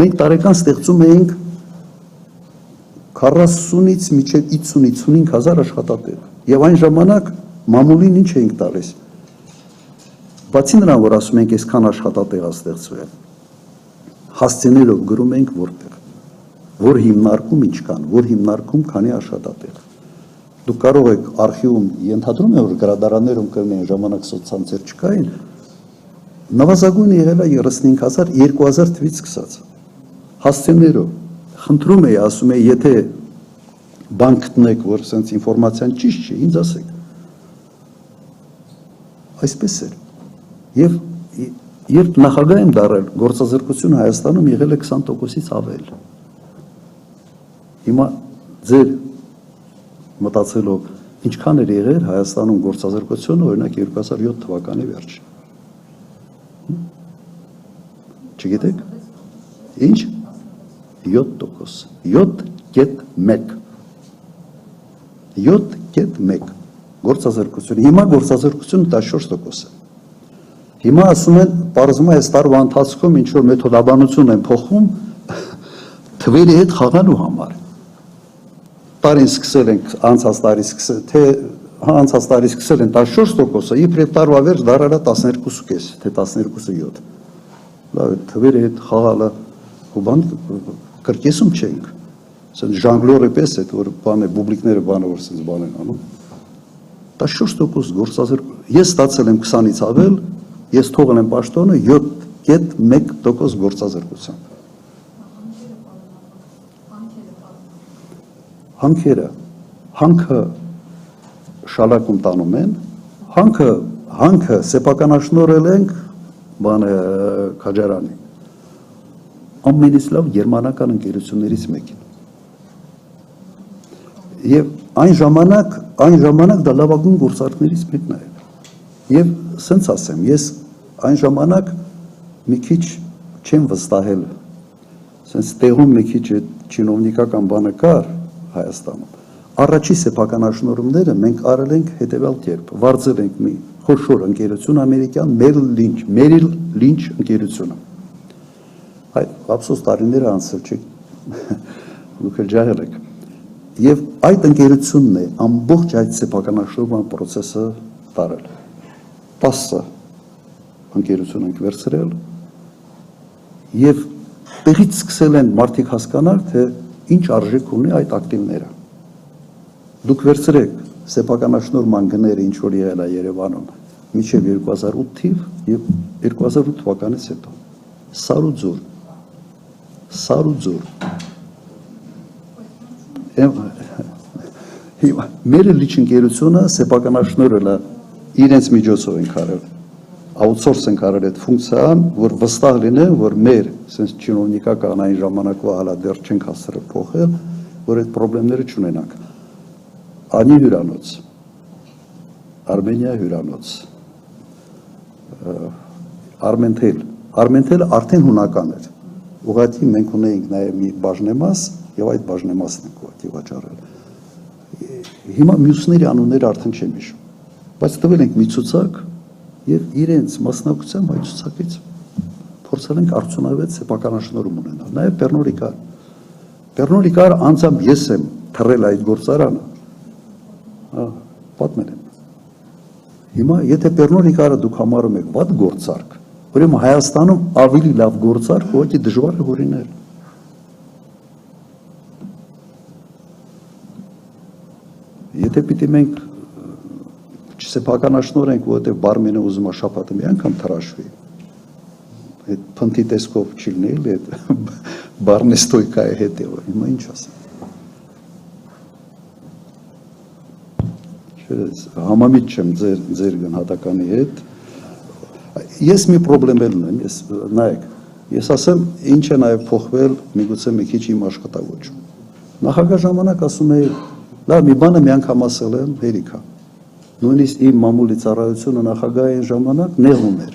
Մենք տարեկան ստեղծում էինք 40-ից մինչև 50-55 հազար աշխատատեղ։ Եվ այն ժամանակ մամուլին ինչ էինք տալիս։ Բացի նրան, որ ասում ենք այսքան աշխատատեղ է ստեղծվել, հասցեներով գրում ենք որտեղ, որ հիմնարկում ինչքան, որ հիմնարկում քանի աշխատատեղ։ Դուք կարող եք արխիվում ենթադրում եմ, որ գրադարաններում կլինեն ժամանակ սոցցանցեր չկային, նվազագույնը եղել է 35,000 2000 թվից սկսած։ Հասցեներով խնդրում էի, ասում էի, եթե բան գտնեք, որ sense ինֆորմացիան ճիշտ չի, ինձ ասեք։ Այսպես էր։ Եվ երբ նախագահ եմ դառել, գործազրկությունը Հայաստանում եղել է 20%-ից ավել։ Հիմա ձեր մտածելով ինչքան էր եղել Հայաստանում գործազրկությունը, օրինակ 2007 թվականի վերջին։ Չգիտեք։ Ինչ? 7%, 7.1 7.1 գործազրկություն։ Հիմա գործազրկությունը 14% է։ Հիմա ասում են, պարզվում է այս տարվա ընթացքում ինչ որ մեթոդաբանություն են փոխում թվերի հետ խաղալու համար։ Տարին սկսել ենք, անցած տարի սկսել, թե անցած տարի սկսել են 14%-ը, իբրև տարվա վերջ դարարա 12.5, թե 12.7։ Լավ, թվերի հետ խաղալը ու բան կրկեսում չենք։ Ասեն ժանգլորի պես է, որ բան է, բուբլիկները բանը որ sense բան են անում։ 14% գործազրկություն։ Ես ստացել եմ 20-ից ավել, ես թողել եմ պաշտոնը 7.1% գործազրկությամբ։ Հանքերը, հանքը շալակում տանում են, հանքը սեփականաշնորհել ենք բանը Քաջարանի։ Ամենից լավ գերմանական ընկերություններից մեկին։ Եվ այն ժամանակ դա լավագույն գործարքներից մեկն է։ Եվ սենց ասեմ, ես այն ժամանակ մի քիչ չեմ վստահել, սենց տեղում մի քիչ չինովնիկական բանը կար Հայաստանում։ Առաջի սեփականաշնորհումները մենք արել ենք հետևյալ կերպ, վարձել ենք մի խոշոր ընկերություն ամերիկյան Merrill Lynch ընկերությունը։ Այդ ափսոս տարիները անցել չի, դուք էլ ջահել եք։ Եվ այդ ընկերությունն է ամբողջ այդ սեփականաշնորհման process-ը տարել։ 10 ընկերություն ենք վերցրել եւ տեղից սկսել են մարդիկ հասկանալ, թե ինչ արժեք ունի այդ ակտիվները։ Դուք վերցրեք սեփականաշնորհման գները, ինչ որ եղել է Երևանում, մինչև 2008 թիվ եւ 2008 թվականից հետո։ Սարուձոր։ Հիմա մեր լիչընկերությունը սեփականաշնորհել է իրենց միջոցով են արել, outsource են արել այդ ֆունկցիան, որ վստահ լինեն, որ մեր sense չինովնիկական այն ժամանակվա հալա դեռ չենք հասցրել փոխել, որ այդ խնդիրները չունենանք։ Անի հյուրանոց, Արմենիա հյուրանոց, Արմենթելը արդեն հունական էր։ Ուղղակի մենք ունեինք նաև մի բաժնեմաս եւ այդ բաժնեմասն ենք ուղղակի վաճառել։ Հիմա մյուսների անունները արդեն չեմ հիշում, բայց տվել ենք մի ցուցակ եւ իրենց մասնակցությամբ այդ ցուցակից փորձել ենք արդյունավետ սեփականաշնորհում ունենալ։ Նաև Պեռնո Ռիկար անձամբ ես եմ թռել այդ գործարանը։ Պատմել եմ։ Հիմա եթե Պեռնո Ռիկարը դուք համարում եք վատ գործարք, ուրեմն Հայաստանում ավելի լավ գործարք ուղղակի դժվար է հորինել։ Եթե պիտի մենք չսեփականաշնորհենք, որովհետև բարմենը ուզում է շաբաթը մի անգամ թրաշվի, այդ փնթի տեսքով չի լինի, այդ բարնեստոյկա է հետևը, հիմա ինչ ասեմ։ Համամիտ չեմ ձեր գնահատականի հետ։ Ես մի պրոբլեմ էլ ունեմ, նայեք, ես ասեմ, ինչ է նաև փոխվել միգուցե մի քիչ իմ աշխատավոճում։ Նախագահ ժամանակ ասում էի, լավ, մի բանը մի անգամ ասել եմ, հերիք է։ Նույնիսկ իմ մամուլի ծառայությունը նախագահային ժամանակ նեղում էր։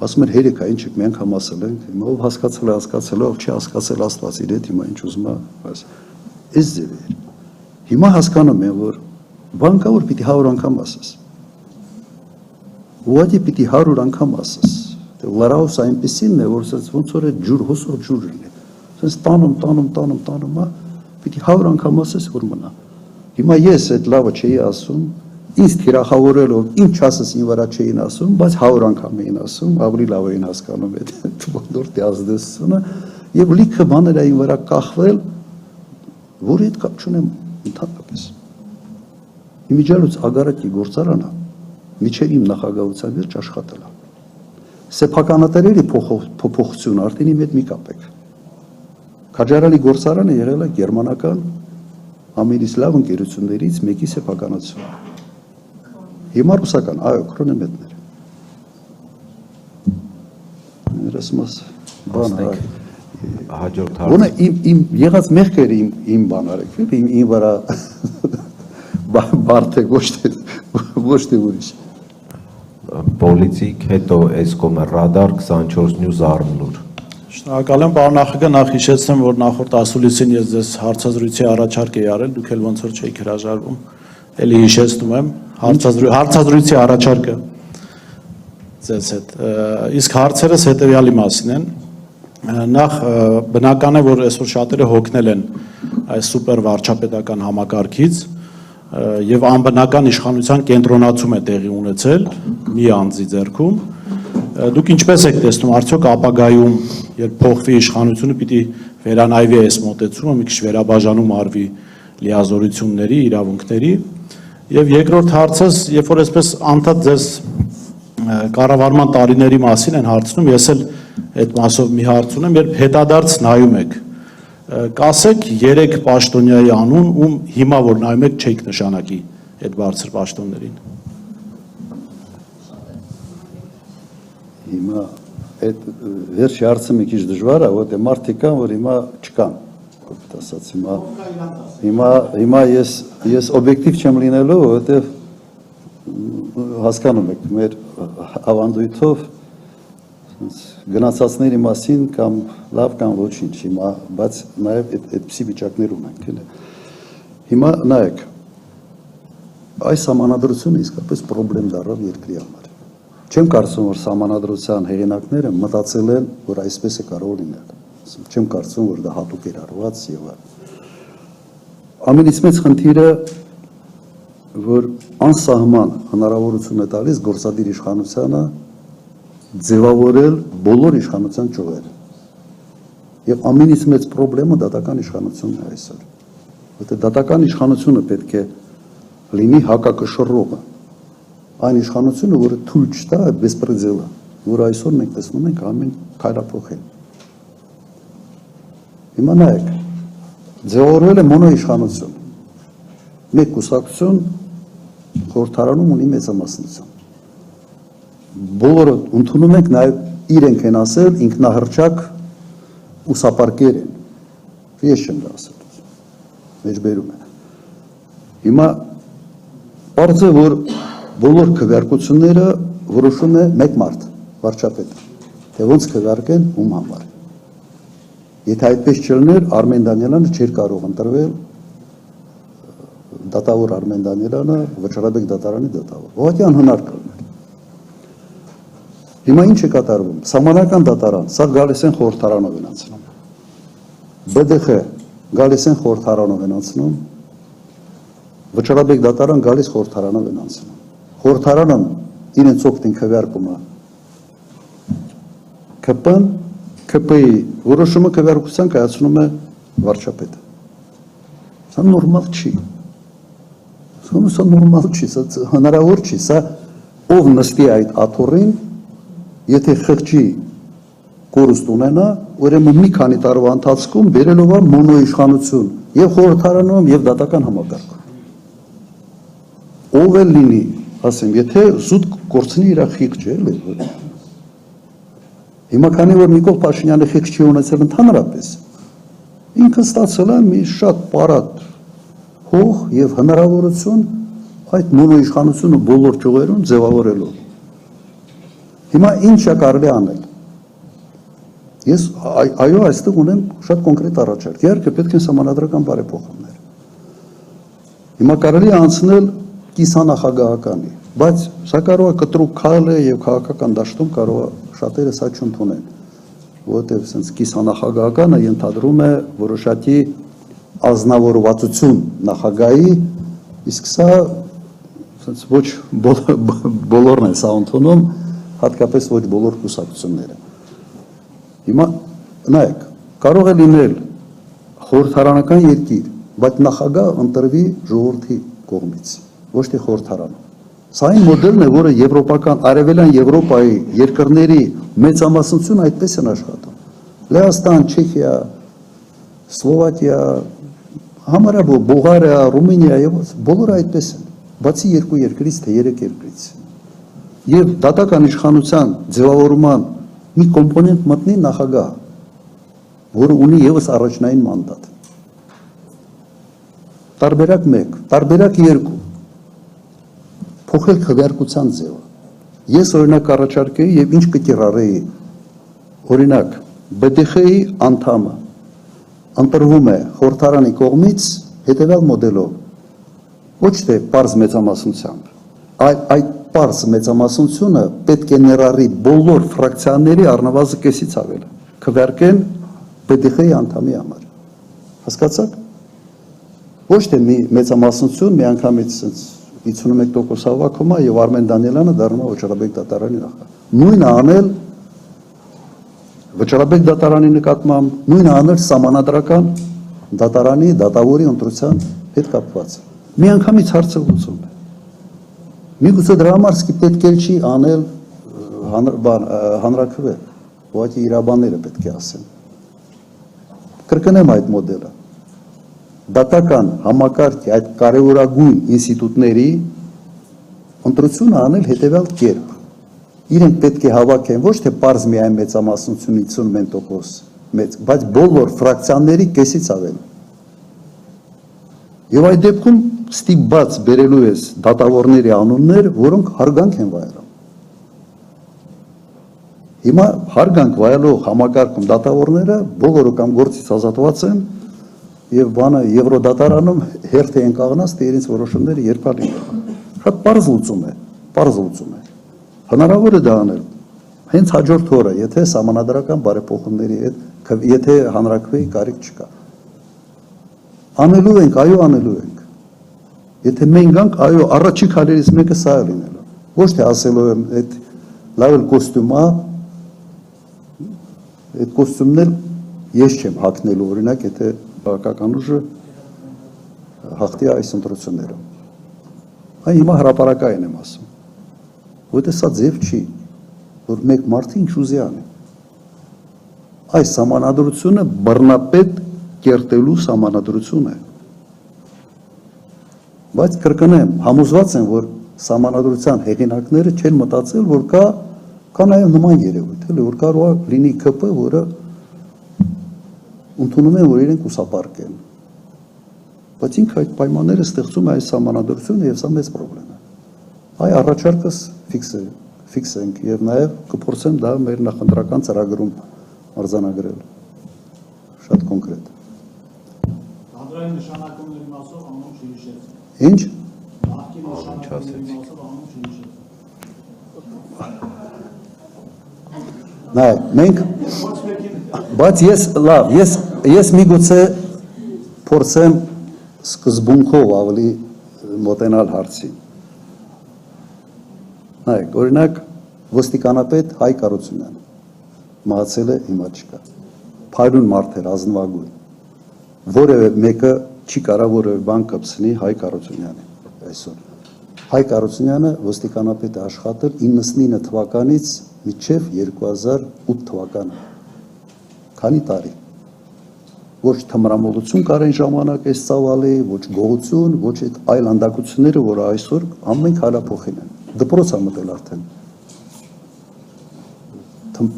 Ասում էր հերիք է, ինչ եք մի անգամ ասել ենք, հիմա ով հասկացել է, ով չի հասկացել Աստված իր հետ, հիմա ինչ ուզում է, այս ձև էր։ Հիմա հասկանում եմ, որ բան կա, որ պիտի 100 անգամ ասես։ Ուղղակի պիտի 100 անգամ ասես։ Լարաուս այնպեսին է, որ ոնց որ է ջուր, հոսող ջուր լինի։ Սենց տանում, պիտի 100 անգամ ասես, որ մնա։ Հիմա ես այդ լավը չէի ասում, ինձ թիրախավորելով ինչ ասես ին վրա չէին ասում, բայց 100 անգամ էին ասում, ավելի լավ էին հասկանում այդ ոլորտի ազդեցությունը, եւ լիքը բաներ էին վրա կախվել, որի հետ կապ չունեմ ընդհանրապես։ Իմիջիալուց ագարակի գործարանը միջև իմ նախագահության վերջ աշխատել է։ Սեփականատերերի փոփոխությունը արդեն իմ հետ մի կապեք։ Քաջարալի գործարանը եղել է գերմանական ամենից լավ ընկերություններից մեկի սեփականացումը։ Հիմա ռուսական, այո, քրոնեմետրներ։ Ներսմաս բան հաջորդ հարցը։ Իմ եղած մեղքերը իմ բան արեք, իմ վրա բարդ է ոչ թե ուրիշ։ Պոլիցիկ, հետո Էսկոմը, Ռադար, 24 News, Արմնուր։ Շնորհակալ եմ, պարոն նախագահ, նախ հիշեցնեմ, որ նախորդ ասուլիսին ես ձեզ հարցազրույցի առաջարկ էի արել, դուք էլ ոնց որ չէիք հրաժարվում, էլի հիշեցնում եմ, հարցազրույցի առաջարկը ձեզ հետ։ Իսկ հարցերս հետևյալի մասին են։ Նախ բնական է, որ այսօր շատերը հոգնել են այս սուպեր վարչապետական համակարգից եւ անբնական իշխանության կենտրոնացում է տեղի ունեցել մի անձի ձեռքում։ Դուք ինչպես եք տեսնում, արդյոք ապագայում, երբ փոխվի իշխանությունը, պիտի վերանայվի այս մոտեցումը, մի քիչ վերաբաժանում արվի լիազորությունների, իրավունքների։ Եվ երկրորդ հարցս, երբ որ այսպես անդադ ձեզ կառավարման տարիների մասին են հարցնում, ես էլ այդ մասով մի հարց ունեմ, երբ հետադարձ նայում եք, կասեք 3 պաշտոնյայի անուն, ում հիմա որ նայում եք չեք նշանակի այդ բարձր պաշտոններին։ Հիմա այդ վերջի հարցը մի քիչ դժվար է, որտեղ մարդիկ կան, որ հիմա չկան, կոպիտ ասած, հիմա ես օբյեկտիվ չեմ լինելու, որտեղ հասկանում եք, մեր ավանդույթով գնացածների մասին կամ լավ կամ ոչինչ, հիմա, բայց նաև այդպիսի վիճակներ ունենք, էլ է։ Հիմա նայեք, այս համանadrությունը իսկապես պրոբլեմ դառավ երկրի համար։ Չեմ կարծում, որ համանadrության հեղինակները մտածել են, որ այսպես է կարող լինել։ Չեմ կարծում, որ դա հատուկ էր արված եւ ամենից մեծ խնդիրը, որ անսահման հնարավորություն է տալիս գործադիր իշխանությանը ձևավորել բոլոր իշխանության ճյուղերը։ Եվ ամենից մեծ պրոբլեմը դատական իշխանությունն է այսօր։ Որտեղ դատական իշխանությունը պետք է լինի հակակշռողը։ Այն իշխանությունը, որը թույլ չտա այդ բեսպրեդելը, որ այսօր մենք տեսնում ենք ամեն քայլափոխել։ Հիմա նայեք, ձևավորվել է մոնո իշխանություն։ Մեկ կուսակցություն խորհրդարանում ունի մեծամասնություն։ Բոլորը ընդունում ենք նաև իրենք են ասել ինքնահռչակ ուսապարկեր են։ Ես չեմ դա ասել։ Մեջբերում է։ Հիմա պարզ է, որ բոլոր քվեարկությունները որոշում է մեկ մարդ, վարչապետը։ Թե ոնց քվեարկեն ում համար։ Եթե այդպես չլիներ, Արմեն Դանիելյանը չէր կարող ընտրվել դատավոր Արմեն Դանիելյանը Վճռաբեկ դատարանի դատավոր։ Ուղղակի անհնար կլիներ։ Հիմա ինչ է կատարվում։ Սահմանական դատարան, սա գալիս են խորհրդարանով են անցնում։ ԲԴԽ գալիս են խորհրդարանով են անցնում։ Վճռաբեկ դատարան գալիս խորհրդարանով են անցնում։ Խորհրդարանը իրենց օգտին քվեարկում է ԿՊ-ի որոշումը քվեարկության կայացնում է վարչապետը։ Սա նորմալ չի։ Սա նորմալ չի, սա հնարավոր չի, սա ով նստի այդ աթոռին, եթե խղճի կորուստ ունենա, ուրեմն մի քանի տարվա ընթացքում բերելով է մոնո իշխանություն եւ խորհրդարանում եւ դատական համակարգում։ Ով էլ լինի, ասեմ, եթե զուտ կորցնի իր խիղճը, էլի։ Հիմա քանի որ Նիկոլ Փաշինյանը խիղճ չի ունեցել ընդհանրապես, ինքը ստացել է մի շատ պարատ հող եւ հնարավորություն այդ մոնո իշխանությունը բոլոր ճյուղերում ձևավորելու։ Հիմա ինչ է կարելի անել։ Ես այո, այստեղ ունեմ շատ կոնկրետ առաջարկ։ Իհարկե պետք է սահմանադրական բարեփոխումներ։ Հիմա կարելի է անցնել կիսանախագահականի, բայց սա կարող է կտրուկ քայլ է եւ քաղաքական դաշտում կարող է շատերը սա չընդունեն, որովհետև ասենց կիսանախագահականը ենթադրում է որոշակի ազնվորվածություն նախագահի, իսկ սա ասենց ոչ բոլորն են սա ընդունում, հատկապես ոչ բոլոր կուսակցությունները։ Հիմա նայեք, կարող է լինել խորհրդարանական երկիր, բայց նախագահ ընտրվի ժողովրդի կողմից, ոչ թե խորհրդարանում։ Սա այն մոդելն է, որը եվրոպական, արևելյան Եվրոպայի երկրների մեծամասնությունը այդպես են աշխատում։ Լեհաստան, Չեխիա, Սլովակիա, համարյա Բուլղարիա, Ռումինիա եւ բոլորը այդպես են, բացի երկու երկրից թե երեք երկրից։ Եվ դատական իշխանության ձևավորման մի կոմպոնենտ մտնի նախագահ, որը ունի եւս առաջնային մանդատ։ Տարբերակ 1, տարբերակ 2, փոխել քվեարկության ձևը։ Ես օրինակ առաջարկեի եւ ինչ կկիրառեի, օրինակ ԲՏԽ-ի անդամը ընտրվում է խորհրդարանի կողմից հետևյալ մոդելով, ոչ թե պարզ մեծամասնությամբ, այլ այդ պարզ մեծամասնությունը պետք է ներառի բոլոր ֆրակցիաների առնվազն կեսից ավելը, քվեարկեն ԲՏԽ-ի անդամի համար։ Հասկացաք։ Ոչ թե մի մեծամասնություն մի անգամից 51% հավաքում է եւ Արմեն Դանիելյանը դառնում է Վճռաբեկ դատարանի նախագահ։ Նույնը անել Վճռաբեկ դատարանի նկատմամբ, նույնը անել Սահմանադրական դատարանի դատավորի ընտրության հետ կապված։ Մի անգամից հարցը լուծում է։ Միգուցե դրա համար պետք է չի անել հանրաքվե, ուղղակի իրավաբանները պետք է ասեն։ Կրկնեմ այդ մոդելը։ Դատական համակարգի այդ կարևորագույն ինստիտուտների ընտրությունը անել հետևյալ կերպ։ Իրենք պետք է հավաքեն ոչ թե պարզ միայն մեծամասնություն 51% մեծ, բայց բոլոր ֆրակցիաների կեսից ավել։ Եվ այդ դեպքում ստիպված բերելու ես դատավորների անուններ, որոնք հարգանք են վայելում։ Հիմա հարգանք վայելող համակարգում դատավորները բոլորը կամ գործից ազատված են եւ բանը Եվրոդատարանում հերթ են կանգնած, թե իրենց որոշումները երբ լինեն։ Շատ պարզ լուծում է, պարզ լուծում է։ Հնարավոր է դա անել։ Հենց հաջորդ օրը, եթե սահմանադրական բարեփոխումների հետ, եթե հանրաքվեի կարիք չկա։ Անելու ենք, այո, անելու ենք։ Եթե մենք գանք, այո, առաջի քայլերից մեկը սա է լինելու։ Ոչ թե ասելու եմ, այդ լավ էլ կոստյում է, այդ կոստյումն էլ ես չեմ հագնելու, օրինակ, եթե քաղաքական ուժը հաղթի այս ընտրությունները։ Այն հիմա հրապարակային եմ ասում, որտեղ սա ձև չի, որ մեկ մարդը ինչ ուզի անի։ Այս սահմանադրությունը բռնապետ կերտելու սահմանադրություն է։ Բայց կրկնեմ, համոզված եմ, որ սահմանադրության հեղինակները չեն մտածել, որ կա նաև նման երևույթ, էլի, որ կարող է լինի ԿՊ, որը ընդունում են, որ իրենք ուսապարկ են։ Բայց ինքը այդ պայմանները ստեղծում է այս սահմանադրությունը եւ սա մեծ խնդրեմ է։ Այ առաջարկս ֆիքսենք եւ նաեւ կփորձեմ դա մեր նախընտրական ծրագրում արձանագրել։ Շատ կոնկրետ։ Հանրային նշանակումների մասով ամեն չհիշեց։ Ինչ։ Նախկին նշանակումների մասով ամեն չհիշեց։ Նայ, մենք բայց ես միգուցե փորձեմ սկզբունքով ավելի մոտենալ հարցին։ Նայեք, օրինակ ոստիկանապետ Հայ Կարությունյան մահացել է, հիմա չկա։ Փայլուն մարդ էր, ազնվագույն։ Որևէ մեկը չի կարող որևէ բան կպցնի Հայ Կարությունյանին այսօր։ Հայ Կարությունյանը ոստիկանապետ է աշխատել 99 թվականից մինչև 2008 թվականը։ Քանի տարի։ Ոչ թմրամոլություն կար այն ժամանակ այս ծավալի, ոչ գողություն, ոչ այդ այլ անդակությունները, որը այսօր ամեն քայլափոխին են։ Դպրոց է մտել արդեն։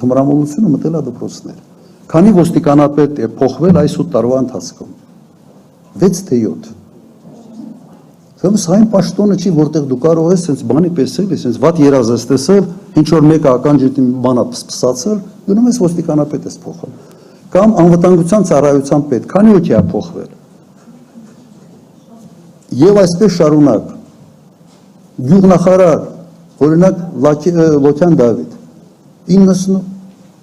Թմրամոլությունը մտել է դպրոցներ։ Քանի ոստիկանապետ է փոխվել այս 8 տարվա ընթացքում։ 6 թե 7։ Ուրեմն սա այն պաշտոնը չի, որտեղ դու կարող ես sense բանի տեսել, sense վատ երազ ես տեսել, ինչ որ մեկը ականջիդ բանա փսփսացել, գնում ես ոստիկանապետ ես փոխել։ Կամ անվտանգության ծառայության պետ, քանի օքի է փոխվել։ Եվ այսպես շարունակ։ Գյուղնախարար, օրինակ Լոքյան Դավիթ, 90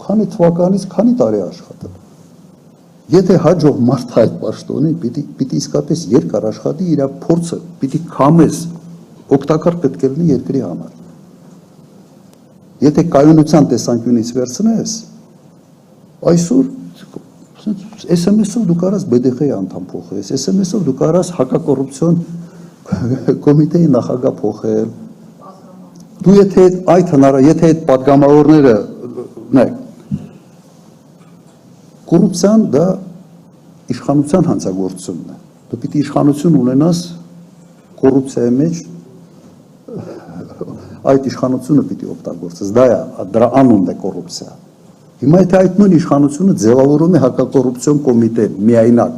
քանի թվականից քանի տարի աշխատել։ Եթե հաջող մարդ այդ պաշտոնի պիտի իսկապես երկար աշխատի, իր փորձը պիտի քամես, օգտակար պետք է լինի երկրի համար։ Եթե կայունության տեսանկյունից վերցնես, այսօր SMS-ով դու կարաս BDX-ի անդամ փոխես, SMS-ով դու կարաս հակակոռուպցիոն կոմիտեի նախագահ փոխել։ Դու եթե այդ պատգամավորները նայեք, կոռուպցիան դա իշխանության հանցագործությունն է։ Դու պիտի իշխանություն ունենաս կոռուպցիայի մեջ, այդ իշխանությունը պիտի օգտագործես, դրա անունն է կոռուպցիա։ Հիմա եթե այդ նույն իշխանությունը ձևավորում է հակակոռուպցիոն կոմիտե միայնակ,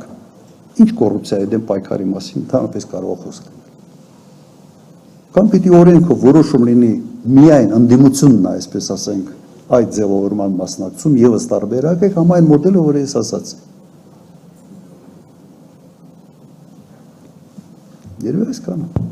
ինչ կոռուպցիայի դեմ պայքարի մասին ընդհանրապես կարող է խոսք լինել։ Կամ պիտի օրենքով որոշում լինի միայն ընդդիմությունն է, այսպես ասենք, այդ ձևավորման մասնակցում եւս տարբերակ է կամ այն մոդելը, որը ես ասացի։ Երևի այսքանը։